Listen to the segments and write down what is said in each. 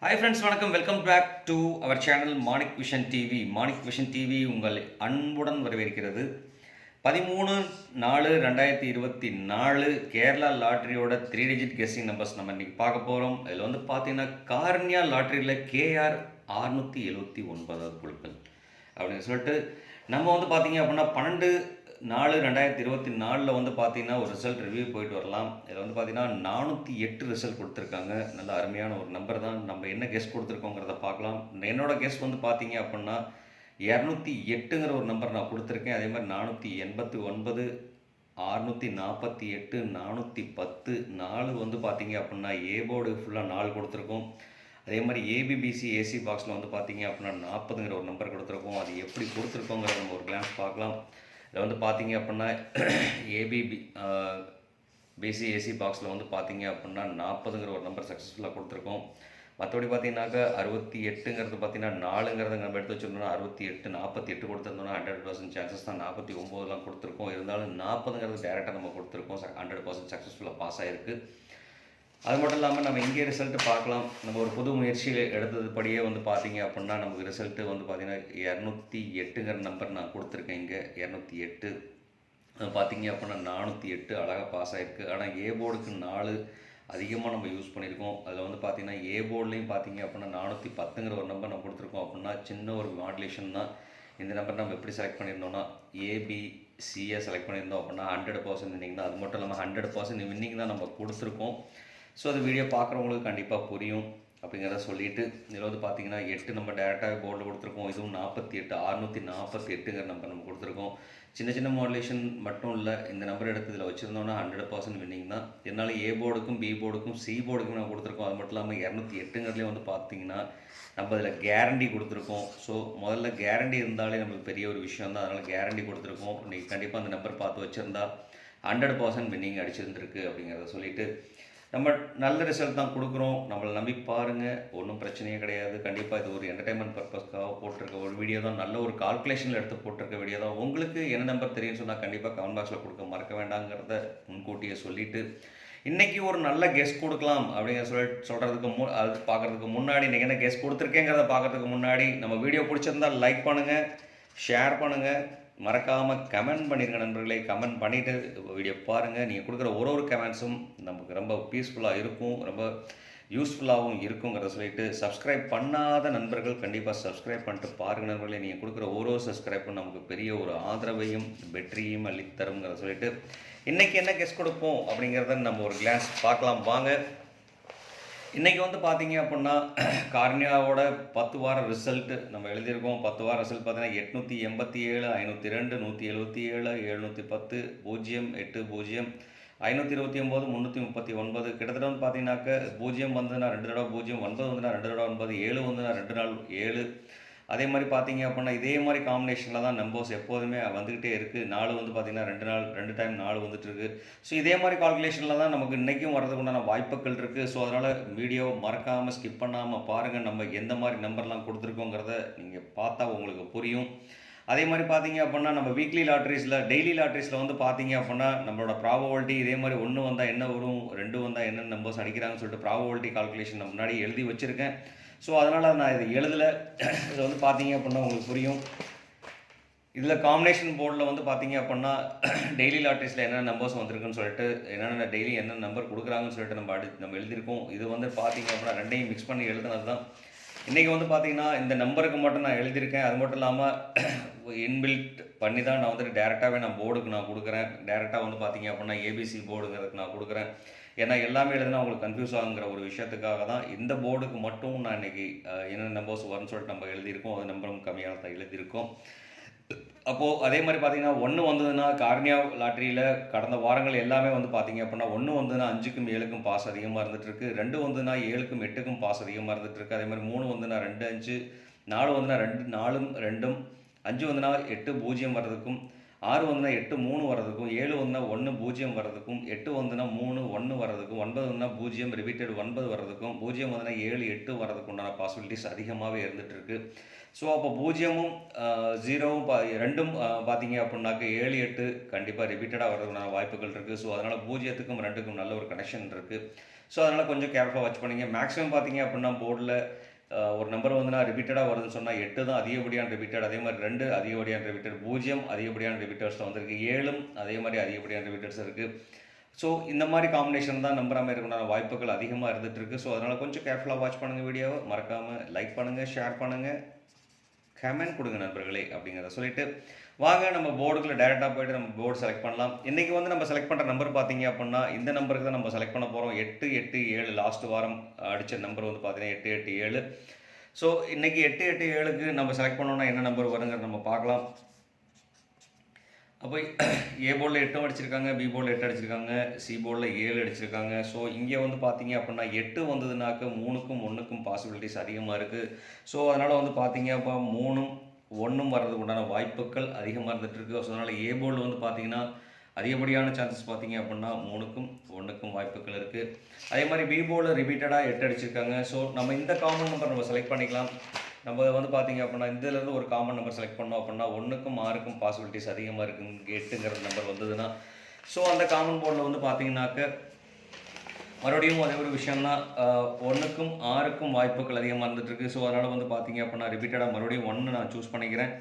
Hi friends, வணக்கம். Welcome back to our channel Manik vision TV. Manik vision TV உங்களை அன்புடன் வரவேற்கிறது. 13/4/2024 கேரளா லாட்ரியோட 3 டிஜிட் கெஸ்ஸிங் நம்பர்ஸ் நம்ம இன்றைக்கி பார்க்க போகிறோம். இதில் வந்து பார்த்தீங்கன்னா கார்னியா லாட்ரியில் கேஆர் 679 குழுக்கள் அப்படின்னு சொல்லிட்டு நம்ம வந்து பார்த்தீங்க அப்படின்னா 12/4/2024 வந்து பார்த்தீங்கன்னா ஒரு ரிசல்ட் ரிவ்யூ போயிட்டு வரலாம். இதில் வந்து பார்த்தீங்கன்னா 408 ரிசல்ட் கொடுத்துருக்காங்க. நல்ல அருமையான ஒரு நம்பர் தான். நம்ம என்ன கெஸ் கொடுத்துருக்கோங்கிறத பார்க்கலாம். என்னோட கெஸ் வந்து பார்த்தீங்க அப்படின்னா 208ங்கிற ஒரு நம்பர் நான் கொடுத்துருக்கேன். அதே மாதிரி 489, 648, 410, 4 வந்து பார்த்தீங்க அப்படின்னா ஏ போர்டு ஃபுல்லாக 4 கொடுத்துருக்கோம். அதே மாதிரி ஏபிபிசி ஏசி பாக்ஸில் வந்து பார்த்தீங்க அப்படின்னா 40ங்கிற ஒரு நம்பர் கொடுத்துருக்கோம். அது எப்படி கொடுத்துருக்கோங்கிறத நம்ம ஒரு கிளான்ஸ் பார்க்கலாம். இதில் வந்து பார்த்தீங்க அப்படின்னா ஏபிபி பிசி ஏசி பாக்ஸில் வந்து பார்த்தீங்க அப்படின்னா 40ங்கிற ஒரு நம்பர் சக்ஸஸ்ஃபுல்லாக கொடுத்துருக்கோம். மற்றபடி பார்த்தீங்கன்னாக்கா 68ங்கிறது பார்த்தீங்கன்னா 4ங்கிறத நம்ம எடுத்து வச்சுருந்தோம்னா 68, 48 கொடுத்துருந்தோம்னா 100% சான்சஸ் தான். 49லாம் கொடுத்துருக்கோம். இருந்தாலும் 40ங்கிறது டேரெக்டாக நம்ம கொடுத்துருக்கோம். 100% சக்ஸஸ்ஃபுல்லாக பாஸ் ஆகிருக்கு. அது மட்டும் இல்லாமல் நம்ம இங்கே ரிசல்ட்டு பார்க்கலாம். நம்ம ஒரு புது முயற்சியில் எடுத்ததுபடியே வந்து பார்த்தீங்க அப்படின்னா நமக்கு ரிசல்ட்டு வந்து பார்த்திங்கன்னா 208ங்கிற நம்பர் நான் கொடுத்துருக்கேன். இங்கே 208 பார்த்தீங்க அப்படின்னா 408 அழகாக பாஸ் ஆகிருக்கு. ஆனால் ஏ போர்டுக்கு 4 அதிகமாக நம்ம யூஸ் பண்ணியிருக்கோம். அதில் வந்து பார்த்திங்கன்னா ஏ போர்ட்லேயும் பார்த்தீங்க அப்படின்னா 410ங்கிற ஒரு நம்பர் நம்ம கொடுத்துருக்கோம். அப்படின்னா சின்ன ஒரு மாடுலேஷன் தான். இந்த நம்பர் நம்ம எப்படி செலக்ட் பண்ணியிருந்தோம்னா ஏபிசியை செலக்ட் பண்ணியிருந்தோம் அப்படின்னா 100% வின்னிங் தான். அது மட்டும் இல்லாமல் 100% வின்னிங் தான் நம்ம கொடுத்துருக்கோம். ஸோ அது வீடியோ பார்க்குறவங்களுக்கு கண்டிப்பாக புரியும் அப்படிங்கிறத சொல்லிவிட்டு இதில் வந்து பார்த்தீங்கன்னா 8 நம்ம டேரெக்டாக போர்டில் கொடுத்துருக்கோம். இதுவும் 48, 648ங்கிற நம்பர் நம்ம கொடுத்துருக்கோம். சின்ன சின்ன மாடுலேஷன் மட்டும் இல்லை, இந்த நம்பர் எடுத்து இதில் வச்சுருந்தோன்னா 100% வின்னிங் தான். என்னால் ஏ போர்டுக்கும் பி போர்டுக்கும் சி போர்டுக்கும் நான் கொடுத்துருக்கோம். அது மட்டும் இல்லாமல் 208ங்கிறதுலேயே வந்து பார்த்தீங்கன்னா நம்ம இதில் கேரண்டி கொடுத்துருக்கோம். ஸோ முதல்ல கேரண்டி இருந்தாலே நம்மளுக்கு பெரிய ஒரு விஷயம் தான். அதனால் கேரண்டி கொடுத்துருக்கோம். நீங்கள் கண்டிப்பாக அந்த நம்பர் பார்த்து வச்சுருந்தா 100% வின்னிங் அடிச்சிருந்துருக்கு அப்படிங்கிறத சொல்லிவிட்டு நம்ம நல்ல ரிசல்ட் தான் கொடுக்குறோம். நம்மளை நம்பி பாருங்கள், ஒன்றும் பிரச்சனையே கிடையாது. கண்டிப்பாக இது ஒரு என்டர்டைன்மெண்ட் பர்பஸ்க்காக போட்டிருக்க ஒரு வீடியோ தான். நல்ல ஒரு கால்குலேஷனில் எடுத்து போட்டிருக்க வீடியோ தான். உங்களுக்கு என்ன நம்பர் தெரியும்னு சொன்னால் கண்டிப்பாக கமெண்ட் பாக்ஸில் கொடுக்க மறக்க வேண்டாங்கிறத முன்கூட்டியே சொல்லிவிட்டு இன்றைக்கி ஒரு நல்ல கெஸ் கொடுக்கலாம் அப்படிங்கிற சொல்கிறதுக்கு அது பார்க்குறதுக்கு முன்னாடி இன்றைக்கி என்ன கெஸ் கொடுத்துருக்கேங்கிறத பார்க்குறதுக்கு முன்னாடி நம்ம வீடியோ பிடிச்சிருந்தால் லைக் பண்ணுங்கள், ஷேர் பண்ணுங்கள், மறக்காமல் கமெண்ட் பண்ணிடுங்க நண்பர்களே. கமெண்ட் பண்ணிவிட்டு வீடியோ பாருங்கள். நீங்கள் கொடுக்குற ஒரு கமெண்ட்ஸும் நமக்கு ரொம்ப பீஸ்ஃபுல்லாக இருக்கும், ரொம்ப யூஸ்ஃபுல்லாகவும் இருக்குங்கிறத சொல்லிவிட்டு சப்ஸ்கிரைப் பண்ணாத நண்பர்கள் கண்டிப்பாக சப்ஸ்கிரைப் பண்ணிட்டு பாருங்கள் நண்பர்களே. நீங்கள் கொடுக்குற சப்ஸ்கிரைப்பும் நமக்கு பெரிய ஒரு ஆதரவையும் வெற்றியையும் அளித்தருங்கிறத சொல்லிவிட்டு இன்றைக்கி என்ன கெஸ் கொடுப்போம் அப்படிங்கிறத நம்ம ஒரு கிளாஸ் பார்க்கலாம் வாங்க. இன்றைக்கி வந்து பார்த்தீங்க அப்படின்னா கார்னியாவோட 10 வார ரிசல்ட்டு நம்ம எழுதியிருக்கோம். 10 வார ரிசல்ட் பார்த்தீங்கன்னா 887, 502, 177, 710, 080, 529, 339. கிட்டத்தட்ட வந்து பார்த்தீங்கன்னாக்க 0 வந்துன்னா 2 தடவை 0, 9 வந்துன்னா 2 தடவை 9, 7 வந்துன்னா 2 நாள் 7. அதே மாதிரி பார்த்தீங்க அப்படின்னா இதே மாதிரி காம்பினேஷனில் தான் நம்பர்ஸ் எப்போதுமே வந்துக்கிட்டே இருக்குது. 4 வந்து பார்த்திங்கன்னா 2 டைம் 4 வந்துட்டுருக்கு. ஸோ இதே மாதிரி கால்குலேஷனில் தான் நமக்கு இன்றைக்கும் வரதுக்கு உண்டான வாய்ப்புகள் இருக்குது. ஸோ அதனால் வீடியோ மறக்காமல் ஸ்கிப் பண்ணாமல் பாருங்கள். நம்ம எந்த மாதிரி நம்பர்லாம் கொடுத்துருக்கோங்கிறத நீங்கள் பார்த்தா உங்களுக்கு புரியும். அதே மாதிரி பார்த்தீங்க அப்படின்னா நம்ம வீக்லி லாட்ரிஸில் டெய்லி லாட்ரிஸில் வந்து பார்த்தீங்க அப்படின்னா நம்மளோட ப்ராபபிலிட்டி இதே மாதிரி 1 வந்தால் என்ன வரும், 2 வந்தால் என்ன நம்பர்ஸ் அடிக்கிறாங்கன்னு சொல்லிட்டு ப்ராபபிலிட்டி கால்குலேஷன் நான் முன்னாடி எழுதி வச்சுருக்கேன். ஸோ அதனால் நான் இது எழுதலை. இதில் வந்து பார்த்தீங்க அப்படின்னா உங்களுக்கு புரியும். இதில் காம்பினேஷன் போர்டில் வந்து பார்த்தீங்க அப்படின்னா டெய்லி லாட்ரிஸில் என்னென்ன நம்பர்ஸ் வந்திருக்குன்னு சொல்லிட்டு என்னென்ன டெய்லி என்ன நம்பர் கொடுக்குறாங்கன்னு சொல்லிட்டு நம்ம எழுதியிருக்கோம். இது வந்து பார்த்தீங்க அப்படின்னா ரெண்டையும் மிக்ஸ் பண்ணி எழுதுனது தான். இன்றைக்கி வந்து பார்த்தீங்கன்னா இந்த நம்பருக்கு மட்டும் நான் எழுதியிருக்கேன். அது மட்டும் இல்லாமல் இன்பில்ட் பண்ணி தான் நான் வந்துட்டு டேரெக்டாகவே நான் போர்டுக்கு நான் கொடுக்குறேன். டேரெக்டாக வந்து பார்த்தீங்க அப்படின்னா ஏபிசி போர்டுங்கிறதுக்கு நான் கொடுக்குறேன். ஏன்னா எல்லாமே எழுதுனா உங்களுக்கு கன்ஃபியூஸ் ஆகுங்கிற ஒரு விஷயத்துக்காக தான் இந்த போர்டுக்கு மட்டும் நான் இன்றைக்கி என்னென்ன நம்பர்ஸ் வரும்னு சொல்லிட்டு நம்ம எழுதியிருக்கோம். அது நம்பரும் கம்மியாக தான் எழுதியிருக்கோம். அப்போது அதே மாதிரி பார்த்தீங்கன்னா 1 வந்ததுன்னா கார்னியா லாட்ரியில் கடந்த வாரங்கள் எல்லாமே வந்து பார்த்தீங்க அப்படின்னா 1 வந்ததுன்னா 5க்கும் 7க்கும் பாஸ் அதிகமாக இருந்துகிட்ருக்கு. 2 வந்ததுன்னா 7க்கும் 8க்கும் பாஸ் அதிகமாக இருந்துகிட்ருக்கு. அதே மாதிரி 3 வந்ததுன்னா 2, 5, 4 வந்ததுன்னா 2, 4, 2, 5 வந்ததுன்னா 8, 0 வர்றதுக்கும், 6 வந்துன்னா 8 3 வரதுக்கும், 7 வந்துன்னா 1 0 வரதுக்கும், 8 வந்துன்னா 3 1 வரதுக்கும், 9 வந்துன்னா 0 ரிப்பீட்டட் 9 வரதுக்கும், 0 வந்துன்னா 7 8 வரதுக்கு உண்டான பாசிபிலிட்டிஸ் அதிகமாகவே இருந்துட்டு இருக்கு. ஸோ அப்போ 0ம் 0வும் 2ம் பார்த்தீங்க அப்படின்னாக்க 7 8 கண்டிப்பாக ரிப்பீட்டடாக வரதுக்கான வாய்ப்புகள் இருக்குது. ஸோ அதனால் 0க்கும் 2க்கும் நல்ல ஒரு கனெக்ஷன் இருக்குது. ஸோ அதனால் கொஞ்சம் கேர்ஃபுல்லாக வாட்ச் பண்ணிங்க. மேக்ஸிமம் பார்த்தீங்க அப்படின்னா போர்டில் ஒரு நம்பர் வந்துன்னா ரிப்பீட்டடாக வருதுன்னு சொன்னால் 8 தான் அதிகப்படியான ரிப்பீட்டட், அதே மாதிரி 2 அதிகப்படியான ரிப்பீட்டட், 0 அதிகப்படியான ரிப்பீட்டர்ஸில் வந்திருக்கு, 7ம் அதே மாதிரி அதிகப்படியான ரிப்பீட்டர்ஸ் இருக்குது. ஸோ இந்த மாதிரி காம்பினேஷன் தான் நம்பர் அமைக்கிறதுக்கான வாய்ப்புகள் அதிகமாக இருந்துகிட்டு இருக்குது. ஸோ அதனால் கொஞ்சம் கேர்ஃபுல்லாக வாட்ச் பண்ணுங்கள். வீடியோவை மறக்காமல் லைக் பண்ணுங்கள், ஷேர் பண்ணுங்கள், கமெண்ட் கொடுங்க நண்பர்களே அப்படிங்கிறத சொல்லிட்டு வாங்க நம்ம போர்டுக்குள்ள டேரெக்டாக போய்ட்டு நம்ம போர்டு செலக்ட் பண்ணலாம். இன்றைக்கி வந்து நம்ம செலக்ட் பண்ணுற நம்பர் பார்த்தீங்க அப்படின்னா இந்த நம்பருக்கு தான் நம்ம செலக்ட் பண்ண போகிறோம். 8 8 7 லாஸ்ட் வாரம் அடித்த நம்பர் வந்து பார்த்தீங்கன்னா 8 8 7. ஸோ இன்றைக்கி 8 8 7க்கு நம்ம செலக்ட் பண்ணோன்னா என்ன நம்பர் வருங்கிறத நம்ம பார்க்கலாம். அப்போ ஏ போர்டில் 8 அடிச்சிருக்காங்க, பி போர்டில் 8 அடிச்சிருக்காங்க, சி போர்டில் 7 அடிச்சிருக்காங்க. ஸோ இங்கே வந்து பார்த்தீங்க அப்படின்னா 8 வந்ததுனாக்க 3க்கும் 1க்கும் பாசிபிலிட்டிஸ் அதிகமாக இருக்குது. ஸோ அதனால் வந்து பார்த்தீங்க அப்போ 3ம் 1ம் வர்றதுக்கு உண்டான வாய்ப்புகள் அதிகமாக இருந்துகிட்ருக்கு. ஸோ அதனால் ஏ போர்டில் வந்து பார்த்தீங்கன்னா அதிகப்படியான சான்சஸ் பார்த்தீங்க அப்படின்னா 3க்கும் 1க்கும் வாய்ப்புகள் இருக்குது. அதே மாதிரி பி போர்டில் ரிப்பீட்டடாக 8 அடிச்சிருக்காங்க. ஸோ நம்ம இந்த காமன் நம்பர் நம்ம செலக்ட் பண்ணிக்கலாம். நம்ம வந்து பார்த்தீங்க அப்படின்னா இதிலேருந்து ஒரு காமன் நம்பர் செலக்ட் பண்ணோம் அப்படின்னா 1க்கும் 6க்கும் பாசிபிலிட்டிஸ் அதிகமாக இருக்குது. 8ங்கிற நம்பர் வந்ததுன்னா ஸோ அந்த காமன் போர்டில் வந்து பார்த்தீங்கன்னாக்க மறுபடியும் அதே ஒரு விஷயம்தான், 1க்கும் 6க்கும் வாய்ப்புகள் அதிகமாக இருந்துகிட்ருக்கு. ஸோ அதனால் வந்து பார்த்தீங்க அப்படின்னா ரிப்பீட்டடாக மறுபடியும் 1 நான் சூஸ் பண்ணிக்கிறேன்.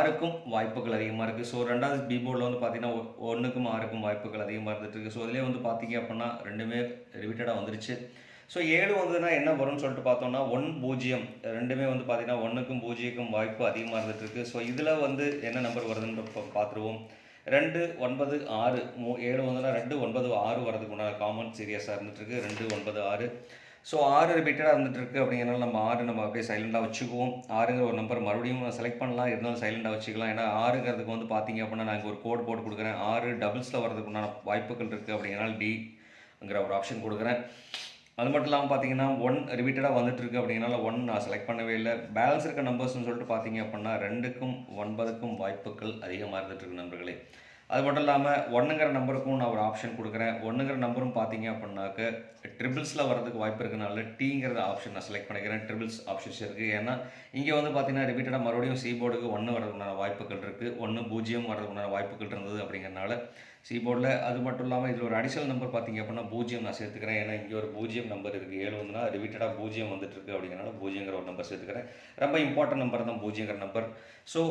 6க்கும் வாய்ப்புகள் அதிகமாக இருக்குது. ஸோ ரெண்டாவது பி போர்டில் வந்து பார்த்தீங்கன்னா 1க்கும் 6க்கும் வாய்ப்புகள் அதிகமாக இருந்துகிட்ருக்கு. ஸோ அதிலே வந்து பார்த்தீங்க அப்படின்னா ரெண்டுமே ரிப்பீட்டடாக வந்துருச்சு. ஸோ 7 வந்ததுன்னா என்ன வரும்னு சொல்லிட்டு பார்த்தோம்னா 1 0 ரெண்டுமே வந்து பார்த்தீங்கன்னா 1க்கும் 0க்கும் வாய்ப்பு அதிகமாக இருந்துகிட்ருக்கு. ஸோ இதில் வந்து என்ன நம்பர் வருதுன்னு பார்த்துருவோம். 2 9 6 7 வந்ததுன்னா 2 9 6 வரதுக்கு உண்டான காமன் சீரியஸாக இருந்துகிட்ருக்கு. 2 9 6. ஸோ 6 ரிப்பீட்டடாக இருந்துகிட்ருக்கு. அப்படிங்கிறனால நம்ம 6 நம்ம அப்படியே சைலண்டாக வச்சுக்குவோம். 6ங்கிற ஒரு நம்பர் மறுபடியும் செலக்ட் பண்ணலாம், இருந்தாலும் சைலண்டாக வச்சுக்கலாம். ஏன்னா 6ங்கிறதுக்கு வந்து பார்த்தீங்க அப்படின்னா நான் இங்கே ஒரு கோட் போட்டு கொடுக்குறேன். 6 டபுள்ஸில் வரதுக்கு உண்டான வாய்ப்புகள் இருக்குது. அப்படிங்கிறனால டிங்கிற ஒரு ஆப்ஷன் கொடுக்குறேன். அது மட்டும் இல்லாமல் பார்த்தீங்கன்னா 1 ரிப்பீட்டடாக வந்துட்டுருக்கு. அப்படிங்கிறனால 1 நான் செலக்ட் பண்ணவே இல்லை. பேலன்ஸ் இருக்க நம்பர்ஸ்னு சொல்லிட்டு பார்த்தீங்க அப்படின்னா 2க்கும் 9க்கும் வாய்ப்புகள் அதிகமாக இருந்துகிட்ருக்கு நண்பர்களே. அது மட்டும் இல்லாமல் 1ங்கிற நம்பருக்கும் நான் ஒரு ஆப்ஷன் கொடுக்குறேன். 1ங்கிற நம்பரும் பார்த்தீங்க அப்படின்னாக்க ட்ரிபிள்ஸில் வரதுக்கு வாய்ப்பு இருக்கிறனால டிங்கிற ஆப்ஷன் நான் செலக்ட் பண்ணிக்கிறேன். ட்ரிபிள்ஸ் ஆப்ஷன்ஸ் இருக்குது. ஏன்னா இங்கே வந்து பார்த்தீங்கன்னா ரிப்பீட்டடாக மறுபடியும் சி போர்டுக்கு 1 வரதுக்குண்டான வாய்ப்புகள் இருக்குது. 1 0 வரதுக்குண்டான வாய்ப்புகள் இருந்தது. அப்படிங்கிறனால சி போர்டில். அது மட்டும் இல்லாமல் இதில் ஒரு அடிஷனல் நம்பர் பார்த்தீங்க அப்படின்னா 0 நான் சேர்த்துக்கிறேன். ஏன்னா இங்கே ஒரு 0 நம்பர் இருக்குது. 7 வந்துன்னா ரிப்பீட்டடாக 0 வந்துட்டுருக்கு. அப்படிங்கிறனால 0ங்கிற ஒரு நம்பர் சேர்த்துக்கிறேன். ரொம்ப இம்பார்ட்டன்ட் நம்பர் தான் 0ங்கிற நம்பர். ஸோ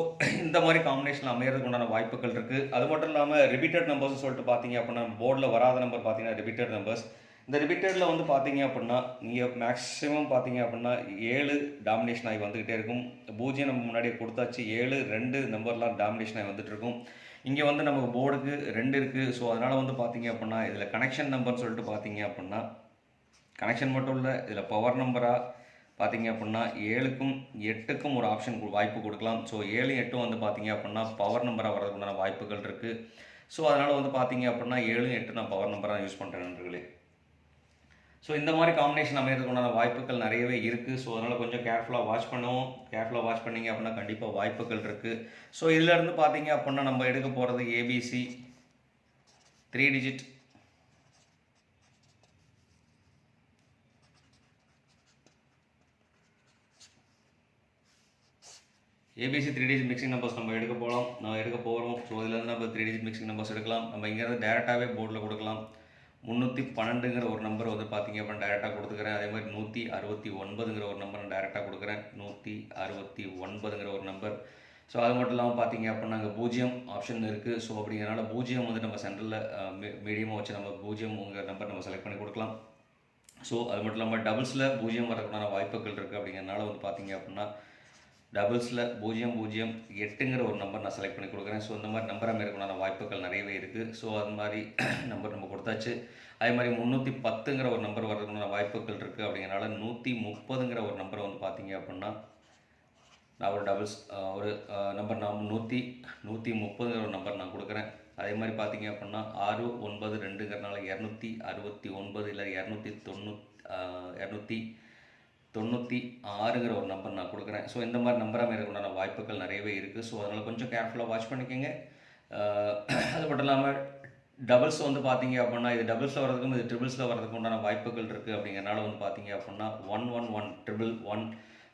இந்த மாதிரி காம்பினேஷன் அமையறதுக்கு உண்டான வாய்ப்புகள் இருக்குது. அது மட்டும் இல்லாமல் ரிப்பீட்டட் நம்பர்ஸ் சொல்லிட்டு பார்த்தீங்க அப்படின்னா போர்டில் வராத நம்பர் பார்த்தீங்கன்னா ரிப்பீட்டட் நம்பர்ஸ். இந்த ரிப்பீட்டடில் வந்து பார்த்தீங்க அப்படின்னா இங்கே மேக்ஸிமம் பார்த்தீங்க அப்படின்னா 7 டாமினேஷன் ஆகி வந்துக்கிட்டே இருக்கும். 0 நம்ம முன்னாடியே கொடுத்தாச்சு. 7 2 நம்பர்லாம் டாமினேஷன் ஆகி வந்துட்டு இருக்கும். இங்கே வந்து நமக்கு போர்டுக்கு 2 இருக்குது. ஸோ அதனால் வந்து பார்த்தீங்க அப்படின்னா இதில் கனெக்ஷன் நம்பர்னு சொல்லிட்டு பார்த்தீங்க அப்படின்னா கனெக்ஷன் மட்டும் இல்லை, இதில் பவர் நம்பராக பார்த்தீங்க அப்படின்னா 7க்கும் 8க்கும் ஒரு ஆப்ஷன் வாய்ப்பு கொடுக்கலாம். ஸோ 7 8 வந்து பார்த்தீங்க அப்படின்னா பவர் நம்பராக வரதுக்குண்டான வாய்ப்புகள் இருக்குது. ஸோ அதனால் வந்து பார்த்தீங்க அப்படின்னா 7 8 நான் பவர் நம்பராக யூஸ் பண்ணுறேன் நண்பர்களே. ஸோ இந்த மாதிரி காம்பினேஷன் அமைகிறதுக்கு உண்டான வாய்ப்புகள் நிறையவே இருக்குது. ஸோ அதனால் கொஞ்சம் கேர்ஃபுல்லாக வாட்ச் பண்ணுவோம். கேர்ஃபுல்லாக வாட்ச் பண்ணிங்க அப்படின்னா கண்டிப்பாக வாய்ப்புகள் இருக்குது. ஸோ இதிலேருந்து பார்த்தீங்க அப்படின்னா நம்ம எடுக்க போகிறது ABC 3 digit ABC 3 digit mixing numbers நம்ம எடுக்க போகிறோம். ஸோ இதிலேருந்து நம்ம 3 டிஜிட் மிக்சிங் நம்பர்ஸ் எடுக்கலாம். நம்ம இங்கேருந்து டேரெக்டாகவே போர்டில் கொடுக்கலாம். 312ங்கிற ஒரு நம்பர் வந்து பார்த்தீங்க அப்படின்னா டேரெக்டாக கொடுத்துக்கிறேன். அதே மாதிரி 169ங்கிற ஒரு நம்பர் நான் டேரெக்டாக கொடுக்குறேன். 169ங்கிற ஒரு நம்பர். ஸோ அது மட்டும் இல்லாமல் பார்த்தீங்க அப்படின்னா அங்கே 0 ஆப்ஷன் இருக்குது. ஸோ அப்படிங்கிறனால 0 வந்து நம்ம சென்டரில் மீடியமாக வச்சு நம்ம 0ங்கிற நம்பர் நம்ம செலக்ட் பண்ணி கொடுக்கலாம். ஸோ அது மட்டும் இல்லாமல் டபுள்ஸில் 0 வரதுக்கான வாய்ப்புகள் இருக்குது. அப்படிங்கிறனால வந்து பார்த்தீங்க அப்படின்னா டபுள்ஸில் 0 0 8ங்கிற ஒரு நம்பர் நான் செலக்ட் பண்ணி கொடுக்குறேன். ஸோ இந்த மாதிரி நம்பராக இருக்கணும்னா வாய்ப்புகள் நிறையவே இருக்குது. ஸோ அது மாதிரி நம்பர் நம்ம கொடுத்தாச்சு. அதே மாதிரி 310ங்கிற ஒரு நம்பர் வரதுக்குண்டான வாய்ப்புகள் இருக்குது. அப்படிங்கிறனால 130ங்கிற ஒரு நம்பரை வந்து பார்த்தீங்க அப்படின்னா நான் ஒரு டபுள்ஸ் ஒரு நம்பர் நான் 130ங்கிற ஒரு நம்பர் நான் கொடுக்குறேன். அதே மாதிரி பார்த்தீங்க அப்படின்னா 6 9 2ங்கிறனால 269 இல்லை 296ங்கிற ஒரு நம்பர் நான் கொடுக்குறேன். ஸோ இந்த மாதிரி நம்பராக இருக்கணும்னா வாய்ப்புகள் நிறையவே இருக்குது. ஸோ அதனால் கொஞ்சம் கேர்ஃபுல்லாக வாட்ச் பண்ணிக்கோங்க. அது மட்டும் இல்லாமல் டபுள்ஸ் வந்து பார்த்தீங்க அப்படின்னா இது டபுள்ஸில் வரதுக்கும் இது ட்ரிபிள்ஸில் வரதுக்கு உண்டான வாய்ப்புகள் இருக்குது. அப்படிங்கிறனால வந்து பார்த்தீங்க அப்படின்னா 111 111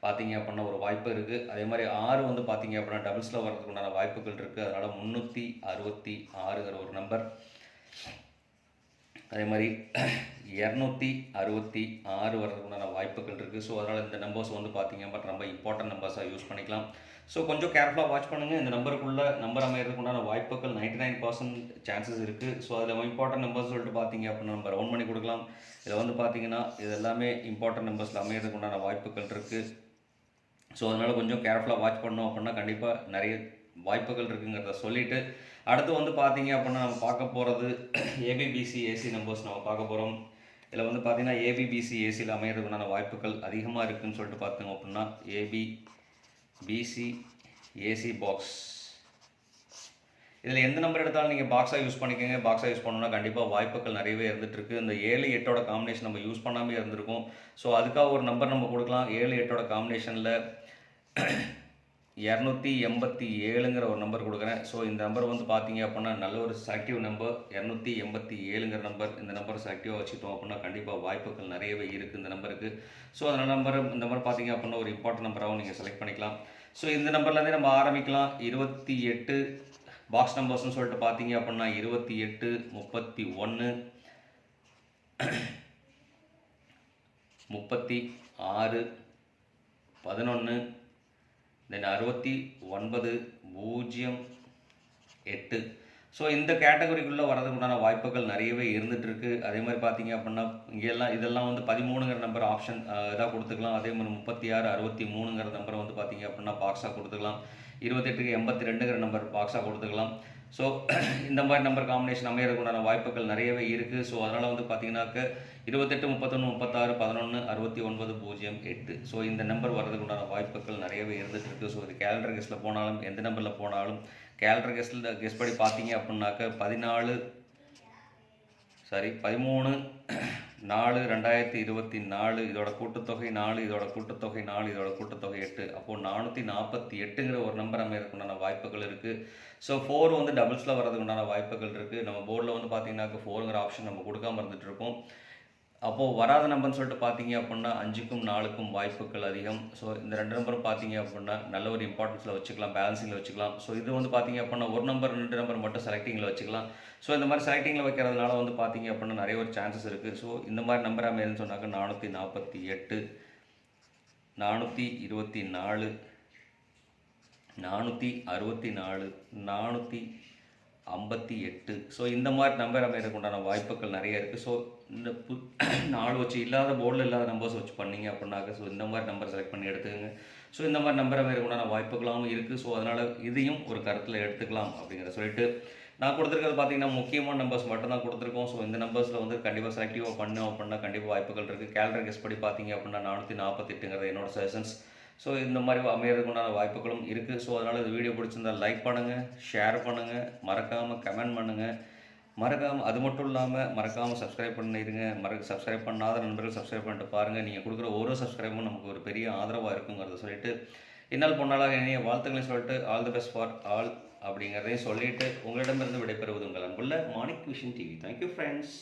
பார்த்தீங்க அப்படின்னா ஒரு வாய்ப்பு இருக்குது. அதே மாதிரி 6 வந்து பார்த்தீங்க அப்படின்னா டபுள்ஸில் வரதுக்கு உண்டான வாய்ப்புகள் இருக்குது. அதனால் 366ங்கிற ஒரு நம்பர். அதே மாதிரி 266 வரதுக்கு உண்டான வாய்ப்புகள் இருக்குது. ஸோ அதனால் இந்த நம்பர்ஸ் வந்து பார்த்தீங்க பட் ரொம்ப இம்பார்ட்டன்ட் நம்பர்ஸாக யூஸ் பண்ணிக்கலாம். ஸோ கொஞ்சம் கேர்ஃபுல்லாக வாட்ச் பண்ணுங்கள். இந்த நம்பருக்குள்ளே நம்பர் அமைகிறதுக்கு உண்டான வாய்ப்புகள் 99% சான்சஸ் இருக்குது. ஸோ அதில் இம்பார்ட்டன்ட் நம்பர்ஸ் சொல்லிட்டு பார்த்தீங்க அப்படின்னா நம்ம ரவுண்ட் பண்ணி கொடுக்கலாம். இதில் வந்து பார்த்தீங்கன்னா இது எல்லாமே இம்பார்ட்டன்ட் நம்பர்ஸில் அமைகிறதுக்கு உண்டான வாய்ப்புகள் இருக்குது. ஸோ அதனால் கொஞ்சம் கேர்ஃபுல்லாக வாட்ச் பண்ணோம் அப்படின்னா கண்டிப்பாக நிறைய வாய்ப்புகள் இருக்குங்கிறத சொல்லிவிட்டு அடுத்து வந்து பார்த்தீங்க அப்படின்னா நம்ம பார்க்க போகிறது ஏபிபிசி ஏசி நம்பர்ஸ் நம்ம பார்க்க போகிறோம். இதில் வந்து பார்த்தீங்கன்னா ஏபிபிசி ஏசியில் அமைகிறதுக்குண்டான வாய்ப்புகள் அதிகமாக இருக்குதுன்னு சொல்லிட்டு பார்த்தோங்க அப்படின்னா ஏபிபிசி ஏசி பாக்ஸ். இதில் எந்த நம்பர் எடுத்தாலும் நீங்கள் பாக்ஸாக யூஸ் பண்ணிக்கோங்க. பாக்ஸாக யூஸ் பண்ணோன்னா கண்டிப்பாக வாய்ப்புகள் நிறையவே இருந்துகிட்ருக்கு. இந்த 7 8ஓட காம்பினேஷன் நம்ம யூஸ் பண்ணாமே இருந்திருக்கும். ஸோ அதுக்காக ஒரு நம்பர் நம்ம கொடுக்கலாம். 7 8ஓட காம்பினேஷனில் 287ங்கிற ஒரு நம்பர் கொடுக்குறேன். ஸோ இந்த நம்பர் வந்து பார்த்தீங்க அப்படின்னா நல்ல ஒரு செலக்டிவ் நம்பர். 287ங்கிற நம்பர். இந்த நம்பர் செலக்டிவாக வச்சுட்டோம் அப்படின்னா கண்டிப்பாக வாய்ப்புகள் நிறையவே இருக்குது இந்த நம்பருக்கு. ஸோ அந்த இந்த நம்பர் பார்த்தீங்க அப்படின்னா ஒரு இம்பார்ட்டன்ட் நம்பராகவும் நீங்கள் செலக்ட் பண்ணிக்கலாம். ஸோ இந்த நம்பர்லேருந்தே நம்ம ஆரம்பிக்கலாம். 28 பாக்ஸ் நம்பர்ஸ்னு சொல்லிட்டு பார்த்தீங்க அப்படின்னா 28 31 36 11 தென் 69 08. ஸோ இந்த கேட்டகரிக்குள்ளே வரதுக்கு உண்டான வாய்ப்புகள் நிறையவே இருந்துகிட்ருக்கு. அதே மாதிரி பார்த்தீங்க அப்படின்னா இதெல்லாம் வந்து 13ங்கிற நம்பர் ஆப்ஷன் இதாக கொடுத்துக்கலாம். அதே மாதிரி 36 63ங்கிற நம்பரை வந்து பார்த்தீங்க அப்படின்னா பாக்ஸாக கொடுத்துக்கலாம். 28க்கு 82ங்கிற நம்பர் பாக்ஸாக கொடுத்துக்கலாம். ஸோ இந்த மாதிரி நம்பர் காம்பினேஷன் அமைகிறதுக்கு உண்டான வாய்ப்புகள் நிறையவே இருக்குது. ஸோ அதனால் வந்து பார்த்தீங்கன்னாக்க 28 31 36 11 69 08. ஸோ இந்த நம்பர் வரதுக்கு உண்டான வாய்ப்புகள் நிறையவே இருந்துகிட்ருக்கு. ஸோ இது கேலண்டர் கெஸ்ட்டில் போனாலும் எந்த நம்பரில் போனாலும் கேலண்டர் கெஸ்ட் படி பார்த்தீங்க அப்படின்னாக்க 13 4 2024 இதோட கூட்டுத்தொகை 4 இதோட கூட்டுத்தொகை 4 இதோட கூட்டுத்தொகை 8. அப்போது 448ங்கிற ஒரு நம்பர் அமைகிறதுக்கு உண்டான வாய்ப்புகள் இருக்குது. ஸோ 4 வந்து டபுள்ஸில் வரதுக்கு உண்டான வாய்ப்புகள் இருக்குது. நம்ம போர்டில் வந்து பார்த்தீங்கன்னாக்க 4ங்கிற ஆப்ஷன் நம்ம கொடுக்காம இருந்துகிட்ருக்கோம். அப்போது வராத நம்பர்னு சொல்லிட்டு பார்த்தீங்க அப்படின்னா 5க்கும் 4க்கும் வாய்ப்புகள் அதிகம். ஸோ இந்த 2 நம்பரும் பார்த்தீங்க அப்படின்னா நல்ல ஒரு இம்பார்ட்டன்ஸில் வச்சுக்கலாம், பேலன்சிங்கில் வச்சுக்கலாம். ஸோ இது வந்து பார்த்தீங்க அப்படின்னா ஒரு நம்பர் 2 நம்பர் மட்டும் செலக்டிங்கில் வச்சுக்கலாம். ஸோ இந்த மாதிரி செலக்டிங்கில் வைக்கிறதுனால வந்து பார்த்தீங்க அப்படின்னா நிறைய ஒரு சான்சஸ் இருக்குது. ஸோ இந்த மாதிரி நம்பர் அமையன்னு சொன்னாக்க 448 424 464 458. ஸோ இந்த மாதிரி நம்பர் அமைகிறதுக்கு உண்டான வாய்ப்புகள் நிறைய இருக்குது. ஸோ இந்த 4 வச்சு இல்லாத போர்டில் இல்லாத நம்பர்ஸ் வச்சு பண்ணிங்க அப்படின்னாக்க ஸோ இந்த மாதிரி நம்பர் செலக்ட் பண்ணி எடுத்துக்கோங்க. ஸோ இந்த மாதிரி நம்பர் அமைகிறதுக்கு உண்டான வாய்ப்புகளாகவும் இருக்குது. ஸோ அதனால் இதையும் ஒரு கருத்தில் எடுத்துக்கலாம் அப்படிங்கிற சொல்லிட்டு நான் கொடுத்துருக்கிறது பார்த்தீங்கன்னா முக்கியமான நம்பர்ஸ் மட்டும் தான் கொடுத்துருக்கோம். ஸோ இந்த நம்பர்ஸில் வந்து கண்டிப்பாக செலக்டிவாக பண்ணோம் அப்படின்னா கண்டிப்பாக வாய்ப்புகள் இருக்குது. கேலண்டர் கெஸ்ட் படி பார்த்தீங்க அப்படின்னா 448ங்கிறது என்னோட சஜஷன்ஸ். ஸோ இந்த மாதிரி அமைகிறதுக்கு உண்டான வாய்ப்புகளும் இருக்குது. ஸோ அதனால் இந்த வீடியோ பிடிச்சிருந்தால் லைக் பண்ணுங்கள், ஷேர் பண்ணுங்கள், மறக்காமல் கமெண்ட் பண்ணுங்கள். மறக்காமல் அது மட்டும் இல்லாமல் மறக்காமல் சப்ஸ்கிரைப் பண்ணிடுங்க. சப்ஸ்கிரைப் பண்ணாத நண்பர்கள் சப்ஸ்கிரைப் பண்ணிட்டு பாருங்கள். நீங்கள் கொடுக்குற ஒரு சப்ஸ்கிரைபும் நமக்கு ஒரு பெரிய ஆதரவாக இருக்குங்கிறத சொல்லிட்டு இன்னும் பொன்னாளாக இனிய வாழ்த்துக்களை சொல்லிட்டு all the best for all அப்படிங்கிறதையும் சொல்லிட்டு உங்களிடமிருந்து விடைபெறுவது உங்கள் அன்புள்ள Manik vision TV. Thank you friends.